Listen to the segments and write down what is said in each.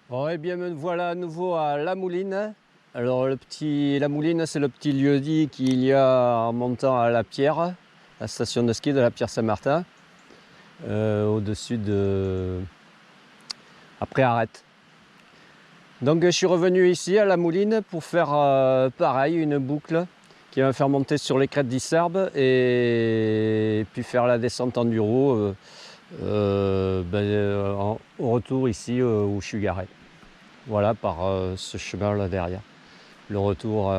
Bon, eh bien, me voilà à nouveau à La Mouline. Alors, La Mouline, c'est le petit lieu-dit qu'il y a en montant à la Pierre, la station de ski de la Pierre Saint-Martin, au-dessus de. Après Arrête. Donc, je suis revenu ici à La Mouline pour faire pareil, une boucle qui va me faire monter sur les crêtes d'Isserbe et puis faire la descente enduro au retour ici où je suis garé. Voilà, par ce chemin là derrière. Le retour.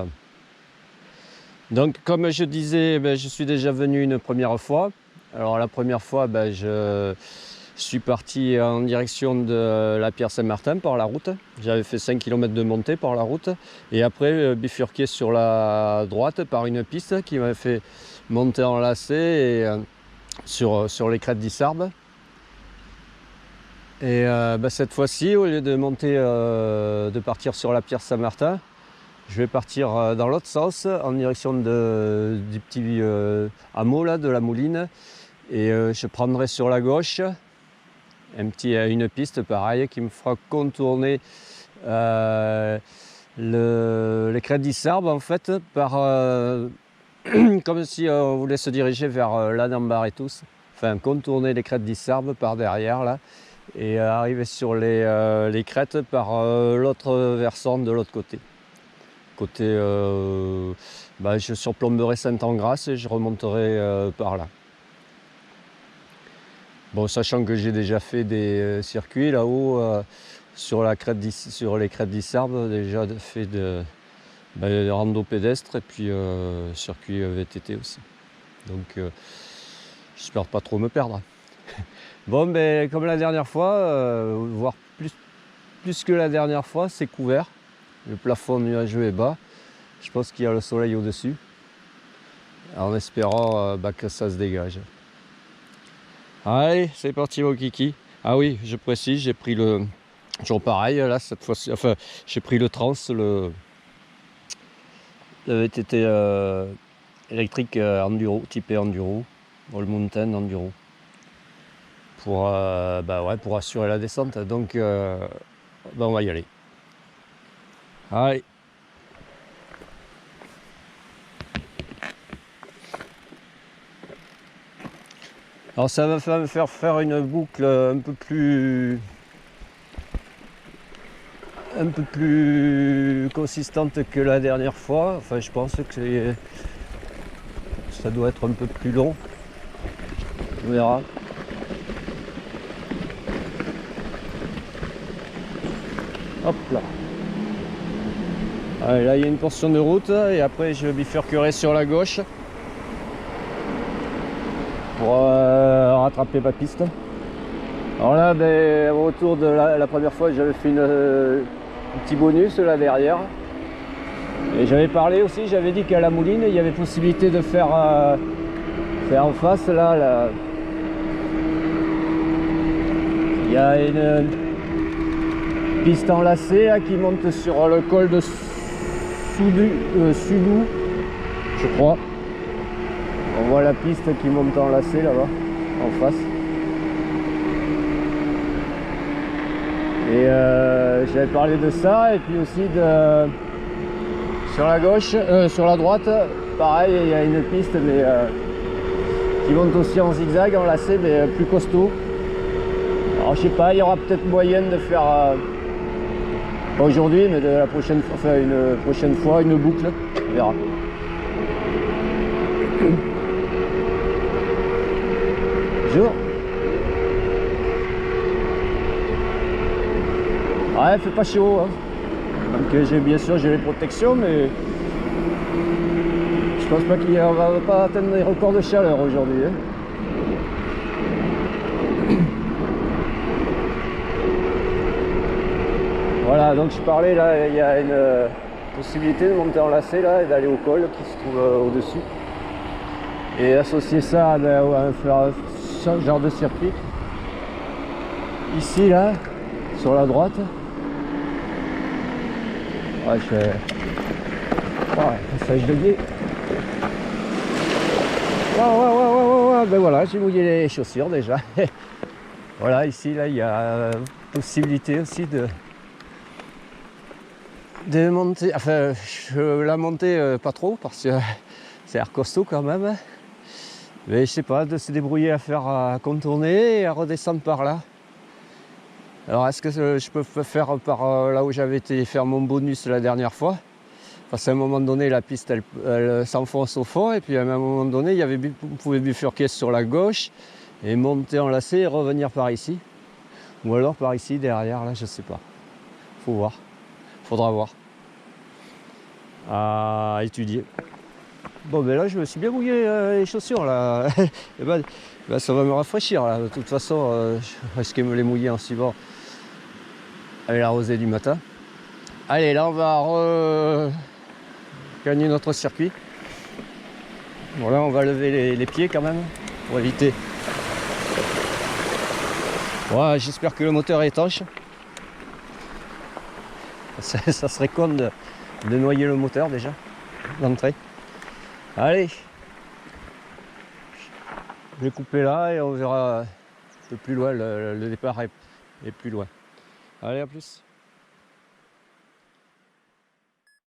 Donc, comme je disais, je suis déjà venu une première fois. Alors, la première fois, je suis parti en direction de la Pierre Saint-Martin par la route. J'avais fait 5 km de montée par la route. Et après, bifurqué sur la droite par une piste qui m'a fait monter en lacet et, sur les crêtes d'Isserbe. Et cette fois-ci, au lieu de monter, de partir sur la Pierre Saint-Martin, je vais partir dans l'autre sens, en direction du petit hameau là, de La Mouline. Et je prendrai sur la gauche une piste pareille qui me fera contourner les crêtes d'Isserbe en fait, comme si on voulait se diriger vers Lannembar et tous. Enfin, contourner les crêtes d'Isserbe par derrière là. Et arriver sur les crêtes par l'autre versant de l'autre côté. Je surplomberai Saint-Engrâce et je remonterai par là. Bon, sachant que j'ai déjà fait des circuits là-haut sur les crêtes d'Isserbe, déjà fait de rando pédestre et puis circuit VTT aussi. Donc j'espère pas trop me perdre. Bon, comme la dernière fois, voire plus que la dernière fois, c'est couvert. Le plafond nuageux est bas. Je pense qu'il y a le soleil au-dessus. En espérant que ça se dégage. Allez, c'est parti mon kiki. Ah oui, je précise, j'ai pris le. Toujours pareil, là, cette fois-ci. Enfin, j'ai pris le Trans, le VTT électrique enduro, typé enduro. All Mountain enduro. Pour assurer la descente. Donc, on va y aller. Allez. Alors ça va me faire faire une boucle un peu plus consistante que la dernière fois. Enfin, je pense que ça doit être un peu plus long. On verra. Hop là. Allez, là il y a une portion de route et après je bifurquerai sur la gauche pour rattraper ma piste. Alors là, au retour de la première fois, j'avais fait un petit bonus là derrière. Et j'avais parlé aussi, j'avais dit qu'à La Mouline, il y avait possibilité de faire en face là. Il y a une piste enlacée là, qui monte sur le col de Sulou, je crois. On voit la piste qui monte enlacée là-bas, en face. Et j'avais parlé de ça, et puis aussi sur la gauche, sur la droite, pareil, il y a une piste mais qui monte aussi en zigzag, enlacée, mais plus costaud. Alors je sais pas, il y aura peut-être moyen de faire, pas aujourd'hui, mais une prochaine fois, une boucle, on verra. Bonjour. Ouais, il fait pas chaud, hein. Donc bien sûr j'ai les protections, mais je pense pas qu'on va pas atteindre les records de chaleur aujourd'hui, hein. Voilà, donc je parlais là, il y a une possibilité de monter en lacet là et d'aller au col qui se trouve au-dessus. Et associer ça à faire ce genre de circuit. Ici là, sur la droite. Ouais, je fais. Ouais, passage de guet. Ouais. Ben voilà, j'ai mouillé les chaussures déjà. Voilà, ici là, il y a possibilité aussi de Des montées, enfin la montée pas trop parce que c'est l'air costaud quand même. Mais je sais pas, de se débrouiller à contourner et à redescendre par là. Alors est-ce que je peux faire par là où j'avais été faire mon bonus la dernière fois? Parce qu'à un moment donné, la piste elle s'enfonce au fond, et puis à un moment donné, vous pouvez bifurquer sur la gauche et monter en lacet et revenir par ici. Ou alors par ici, derrière, là, je sais pas. Faut voir. Faudra voir. À étudier. Bon, ben là, je me suis bien mouillé les chaussures, là. Et ben, ça va me rafraîchir, là. De toute façon, je risquais de me les mouiller en suivant. Avec la rosée du matin. Allez, là, on va gagner notre circuit. Bon, là, on va lever les pieds quand même, pour éviter. Ouais, j'espère que le moteur est étanche. Ça serait con de noyer le moteur déjà, d'entrée. Allez, je vais couper là et on verra un peu plus loin, le départ est plus loin. Allez, à plus.